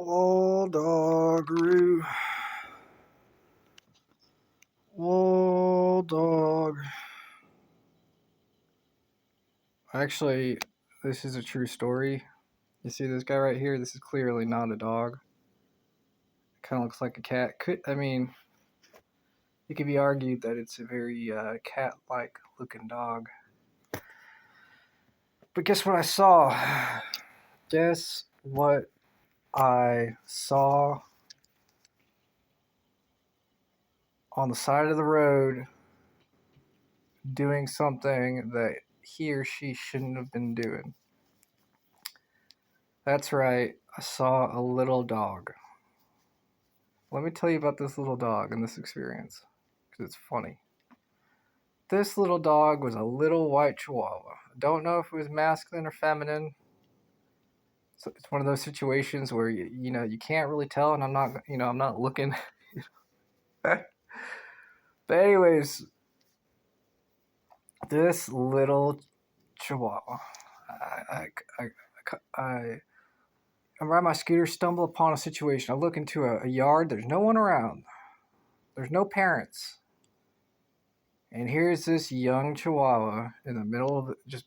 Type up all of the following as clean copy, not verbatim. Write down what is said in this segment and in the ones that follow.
Oh, doggeroo. Oh, dog. Actually, this is a true story. You see this guy right here? This is clearly not a dog. Kind of looks like a cat. It could be argued that it's a very cat-like looking dog. But guess what I saw? Guess what I saw on the side of the road doing something that he or she shouldn't have been doing. That's right, I saw a little dog. Let me tell you about this little dog and this experience, because it's funny. This little dog was a little white chihuahua. Don't know if it was masculine or feminine. So it's one of those situations where you can't really tell, and I'm not looking. But anyways, this little chihuahua, I, I, I, I'm riding my scooter, stumble upon a situation. I look into a yard. There's no one around. There's no parents. And here's this young chihuahua in the middle of just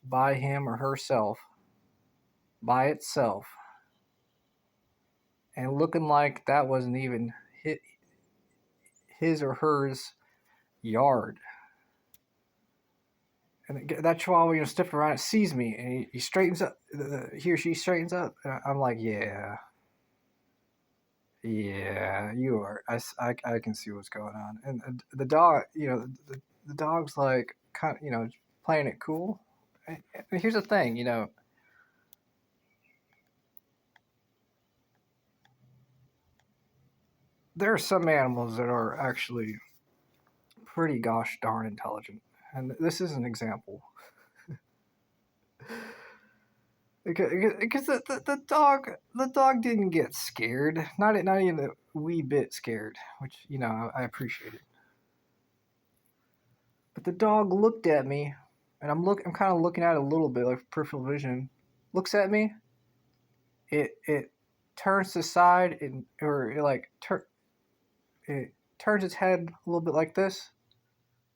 by him or herself, by itself, and looking like that wasn't even his or hers yard. And that chihuahua, sniffing around, it sees me, and he straightens up. He or she straightens up. And I'm like, yeah, you are. I can see what's going on. And the dog, the dog's like, kind of, playing it cool. And here's the thing, there are some animals that are actually pretty gosh darn intelligent, and this is an example. Because the dog didn't get scared, not even a wee bit scared, which I appreciate it. But the dog looked at me, and I'm kind of looking at it a little bit like peripheral vision. Looks at me. It turns to the side or it turns its head a little bit like this.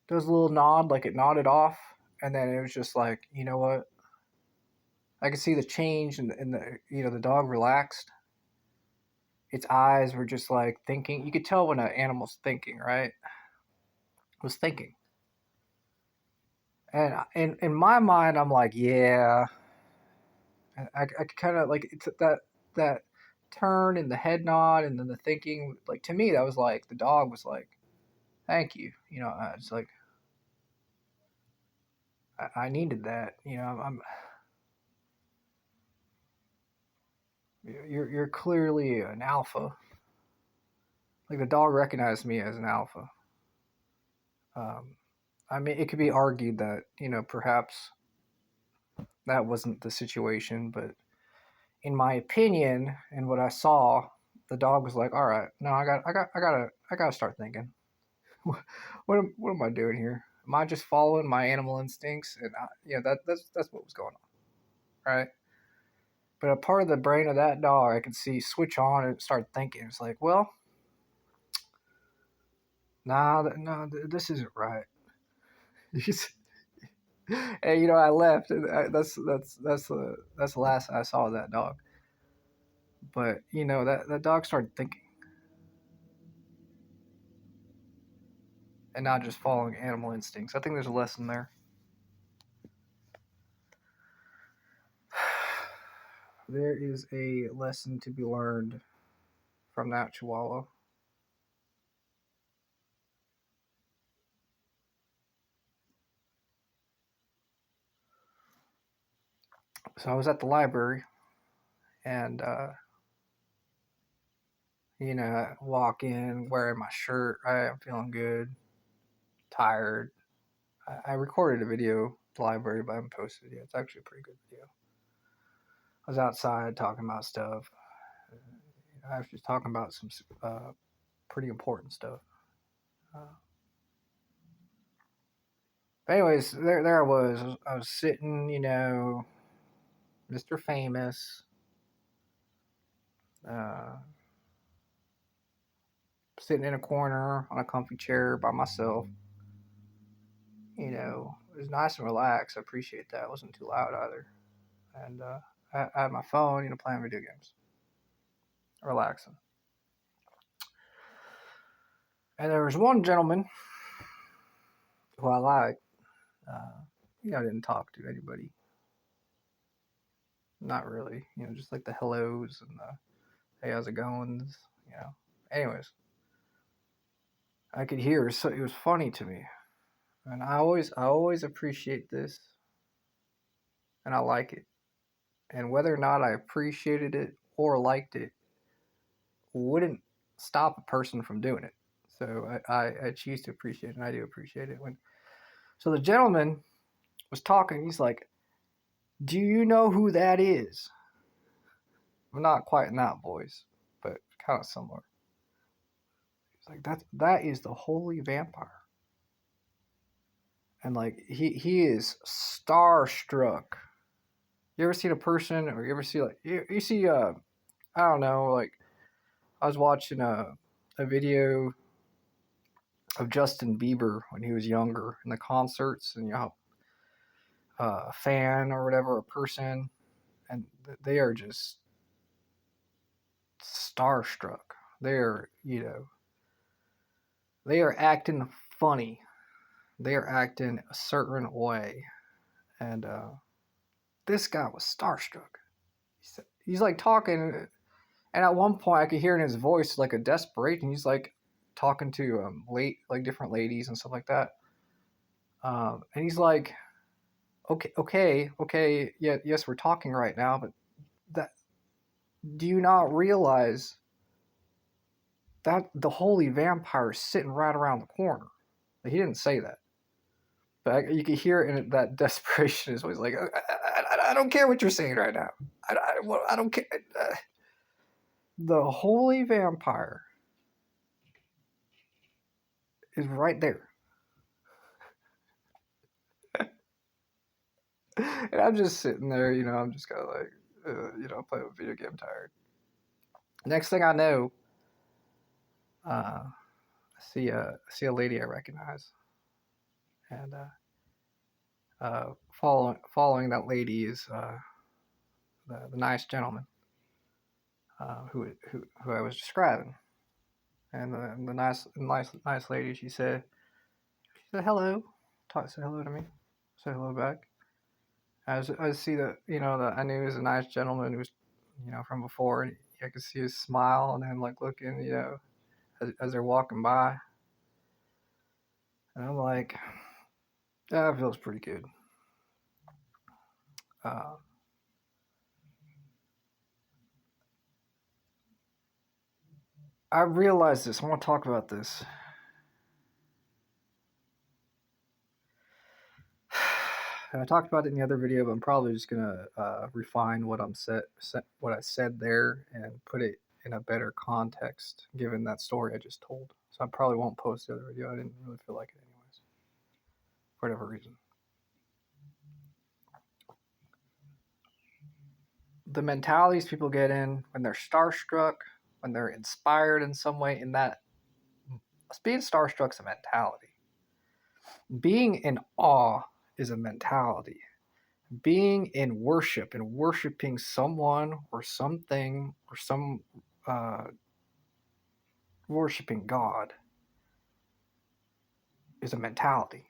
Does a little nod, like it nodded off, and then it was just like, you know what? I could see the change in the the dog relaxed. Its eyes were just like thinking. You could tell when an animal's thinking, right? It was thinking, and in my mind, I'm like, yeah. I kind of like it's that turn and the head nod and then the thinking. Like to me, that was like the dog was like, thank you. It's like I needed that. You're clearly an alpha. Like the dog recognized me as an alpha. Um, I mean, it could be argued that perhaps that wasn't the situation, but in my opinion and what I saw, the dog was like, "All right, no, I gotta start thinking. What am I doing here? Am I just following my animal instincts?" And that's what was going on, right? But a part of the brain of that dog, I could see switch on and start thinking. It's like, well, nah, no, this isn't right. And I left, and that's the last I saw of that dog. But that dog started thinking and not just following animal instincts. I think there's a lesson there. There is a lesson to be learned from that Chihuahua. So I was at the library, and I walk in wearing my shirt. I'm feeling good, tired. I recorded a video at the library, but I haven't posted it yet. It's actually a pretty good video. I was outside talking about stuff. I was just talking about some pretty important stuff. Uh, but anyways, there I was. I was sitting, Mr. Famous, uh, sitting in a corner on a comfy chair by myself. You know, it was nice and relaxed. I appreciate that. It wasn't too loud either. And I had my phone, you know, playing video games, relaxing. And there was one gentleman who I liked. Uh, you know, I didn't talk to anybody. Not really. You know, just like the hellos and the hey, how's it going? You know. Anyways, I could hear, so it was funny to me. And I always appreciate this, and I like it. And whether or not I appreciated it or liked it wouldn't stop a person from doing it. So I choose to appreciate it, and I do appreciate it. So the gentleman was talking. He's like, "Do you know who that is?" Well, not quite in that voice, but kind of similar. He's like, that is the holy vampire." And like he is starstruck. You ever seen a person, or you ever see like you see I don't know, like I was watching a video of Justin Bieber when he was younger in the concerts, and you know, a fan or whatever, a person, and they are just starstruck. They're, you know, they are acting funny. They are acting a certain way, and this guy was starstruck. He's like talking, and at one point I could hear in his voice like a desperation. He's like talking to like different ladies and stuff like that, and he's like, okay, yeah, yes, we're talking right now, but that do you not realize that the holy vampire is sitting right around the corner? Like, he didn't say that, but you could hear it in that desperation. Is always like, I don't care what you're saying right now. I don't care. The holy vampire is right there, and I'm just sitting there. You know, I'm just kind of like, you know, playing a video game, tired. Next thing I know, I see a lady I recognize, and following that lady is the nice gentleman who I was describing, and the nice lady. She said hello, said hello to me, said hello back. I see that, you know, that I knew he was a nice gentleman who was, you know, from before, and I could see his smile and him like looking, you know, as they're walking by, and I'm like, that feels pretty good. Uh, I realized this. I want to talk about this. I talked about it in the other video, but I'm probably just gonna refine what I said there and put it in a better context, given that story I just told. So I probably won't post the other video. I didn't really feel like it anyways, for whatever reason. The mentalities people get in when they're starstruck, when they're inspired in some way, in that being starstruck is a mentality. Being in awe is a mentality. Being in worship and worshiping someone or something or some uh, worshiping God is a mentality.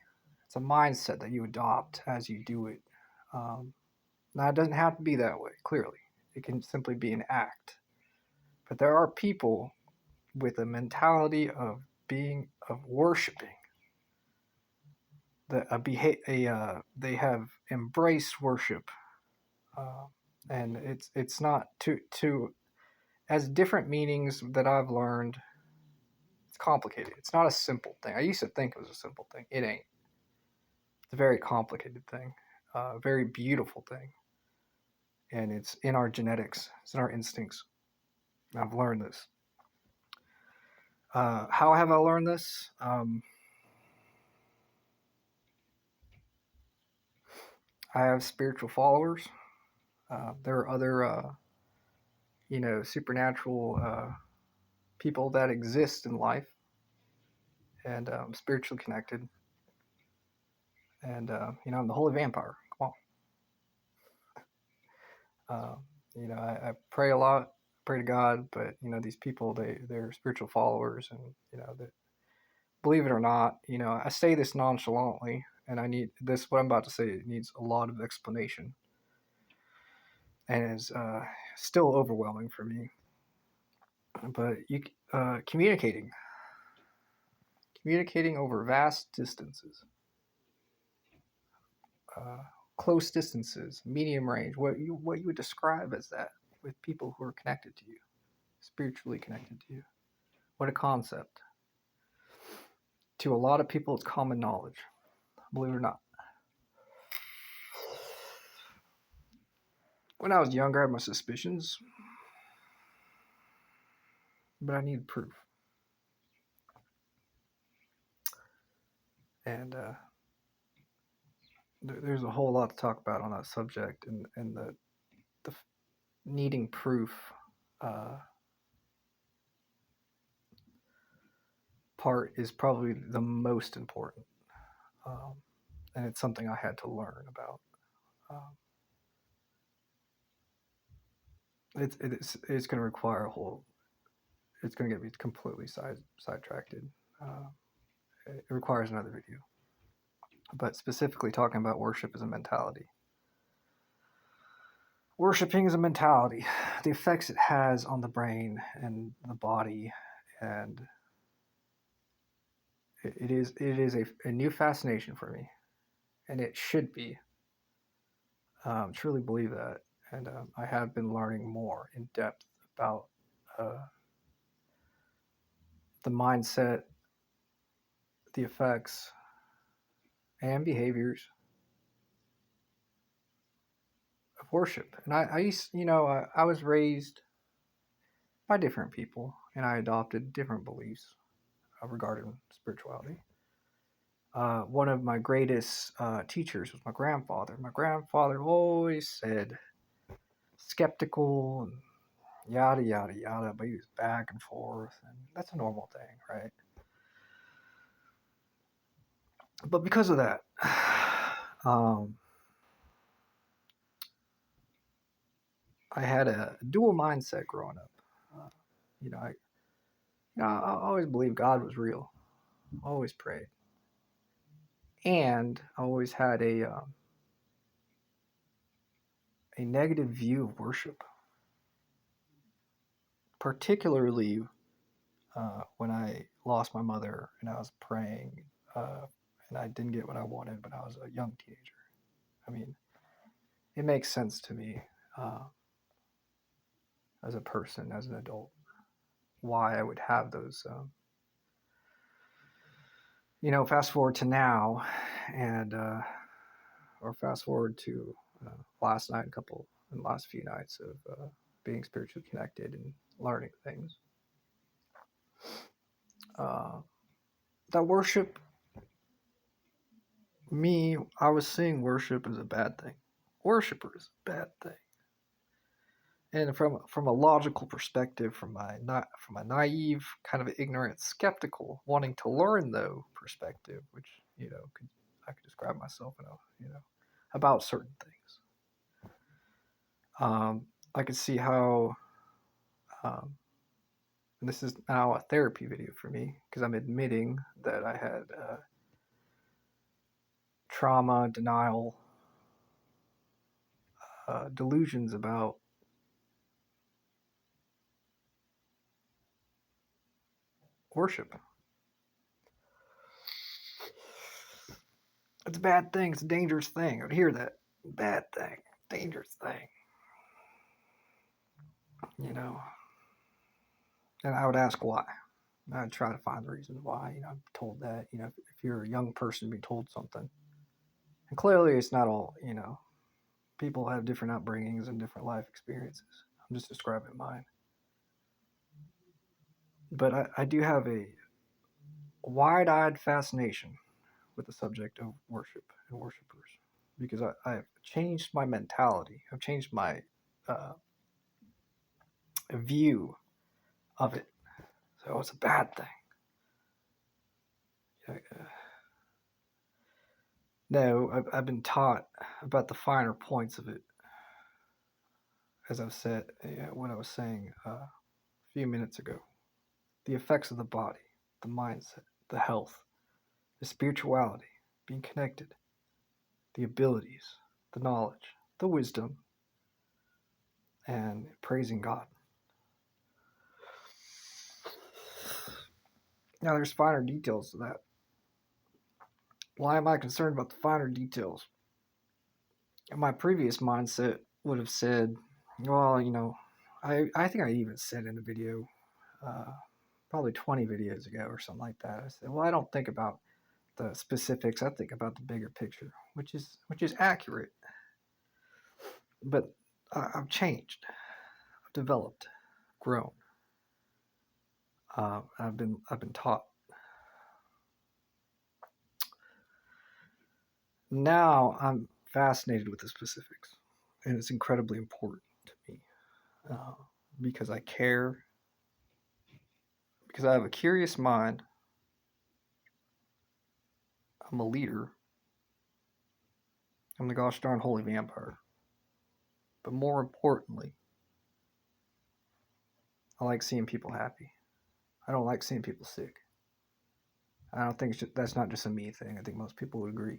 It's a mindset that you adopt as you do it. Now, it doesn't have to be that way, clearly. It can simply be an act. But there are people with a mentality of worshiping. They have embraced worship, uh, and it's not to as different meanings that I've learned. It's complicated. It's not a simple thing. I used to think it was a simple thing. It ain't. It's a very complicated thing, a very beautiful thing, and it's in our genetics. It's in our instincts. I've learned this. How have I learned this? I have spiritual followers. There are other supernatural people that exist in life and spiritually connected. And I'm the holy vampire. Come on. I pray a lot, pray to God, but these people they're spiritual followers, and that, believe it or not, I say this nonchalantly, and I need this. What I'm about to say, it needs a lot of explanation, and is still overwhelming for me. But communicating over vast distances, uh, close distances, medium range, what you would describe as that, with people who are connected to you, spiritually connected to you. What a concept. To a lot of people, it's common knowledge, believe it or not. When I was younger, I had my suspicions, but I needed proof. And there's a whole lot to talk about on that subject, and the needing proof uh, part is probably the most important, um, and it's something I had to learn about. Um, it's going to require a whole. It's going to get me completely sidetracked. It requires another video, but specifically talking about worship as a mentality. Worshipping is a mentality, the effects it has on the brain and the body, and it is a new fascination for me, and it should be. Truly believe that, and I have been learning more in depth about the mindset, the effects, and behaviors of worship. And I used, I was raised by different people, and I adopted different beliefs regarding spirituality. One of my greatest teachers was my grandfather. My grandfather always said skeptical and yada yada yada, but he was back and forth, and that's a normal thing, right? But because of that, um, I had a dual mindset growing up. You know, I always believed God was real. Always prayed, and I always had a negative view of worship, particularly when I lost my mother and I was praying, and I didn't get what I wanted, but I was a young teenager. I mean, it makes sense to me uh, as a person, as an adult, why I would have those. Fast forward to now, and or fast forward to last night, and last few nights of being spiritually connected and learning things. Uh, that worship, I was seeing worship as a bad thing. Worshiper is a bad thing. And from a logical perspective, from a naive, kind of ignorant, skeptical, wanting to learn though perspective, which I could describe myself about certain things. I could see how, and this is now a therapy video for me because I'm admitting that I had trauma, denial, delusions about worship. It's a bad thing. It's a dangerous thing. I would hear that. Bad thing. Dangerous thing. And I would ask why. I'd try to find the reason why. I'm told that, if you're a young person being told something. And clearly it's not all, people have different upbringings and different life experiences. I'm just describing mine. But I do have a wide-eyed fascination with the subject of worship and worshipers because I've changed my mentality. I've changed my view of it. So it's a bad thing. No, I've been taught about the finer points of it, as I've said, what I was saying a few minutes ago. The effects of the body, the mindset, the health, the spirituality, being connected, the abilities, the knowledge, the wisdom, and praising God. Now, there's finer details to that. Why am I concerned about the finer details? My previous mindset would have said, well, I think I even said in a video, probably 20 videos ago or something like that. I said, well, I don't think about the specifics. I think about the bigger picture, which is accurate. But I've changed, I've developed, grown. I've been taught. Now I'm fascinated with the specifics, and it's incredibly important to me because I care, because I have a curious mind. I'm a leader. I'm the gosh darn holy vampire. But more importantly, I like seeing people happy. I don't like seeing people sick. I don't think that's not just a me thing. I think most people would agree.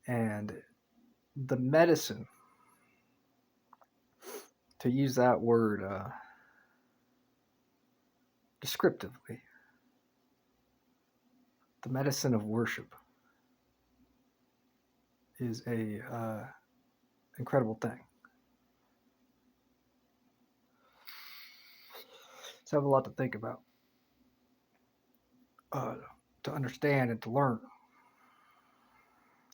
And the medicine, to use that word descriptively, the medicine of worship is a incredible thing. So I have a lot to think about, to understand and to learn,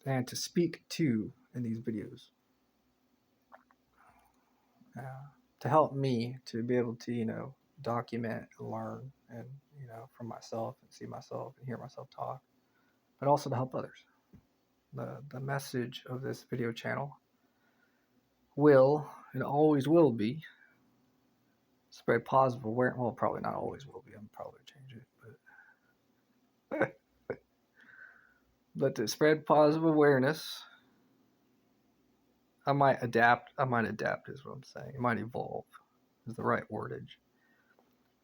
and to speak to in these videos, to help me to be able to document and learn, and from myself, and see myself and hear myself talk, but also to help others. The message of this video channel will, and always will be, spread positive awareness. Well, probably not always will be. I'm probably change it, but to spread positive awareness. I might adapt. Is what I'm saying. It might evolve. Is the right wordage.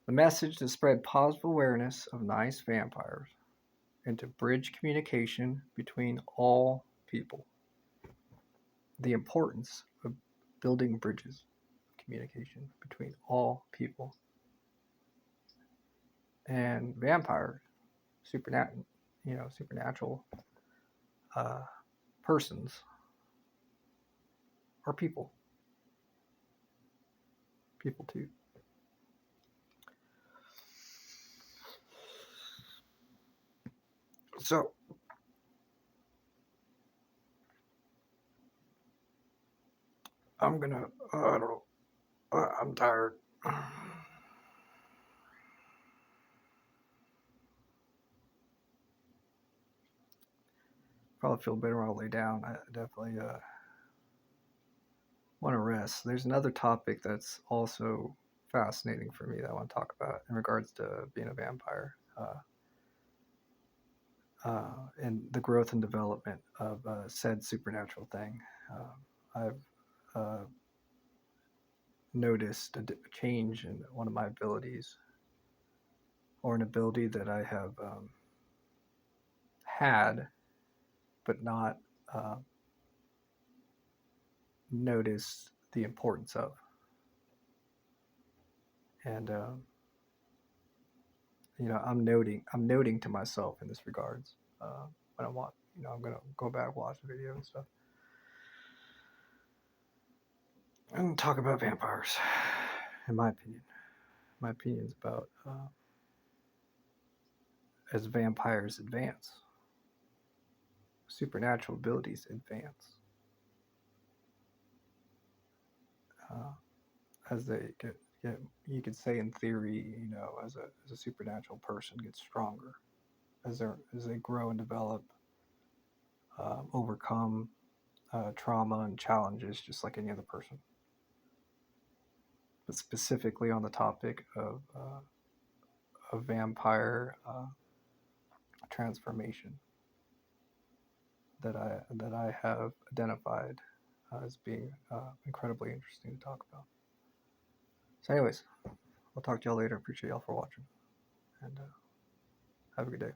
The message to spread positive awareness of nice vampires and to bridge communication between all people. The importance of building bridges of communication between all people. And vampires, supernatural persons are people. People too. So I'm gonna. I don't know. I'm tired. Probably feel better when I lay down. I definitely want to rest. There's another topic that's also fascinating for me that I want to talk about in regards to being a vampire, and the growth and development of said supernatural thing. I've noticed a change in one of my abilities, or an ability that I have had, but not noticed the importance of. And I'm noting to myself in this regards, when I want, I'm gonna go back, watch the video and stuff, and talk about vampires. In my opinion is about as vampires advance, supernatural abilities advance, as they get, you could say in theory, as a supernatural person gets stronger, as they grow and develop, overcome trauma and challenges just like any other person. but specifically on the topic of vampire transformation that I have identified as being incredibly interesting to talk about. So, anyways, I'll talk to y'all later. Appreciate y'all for watching, and have a good day.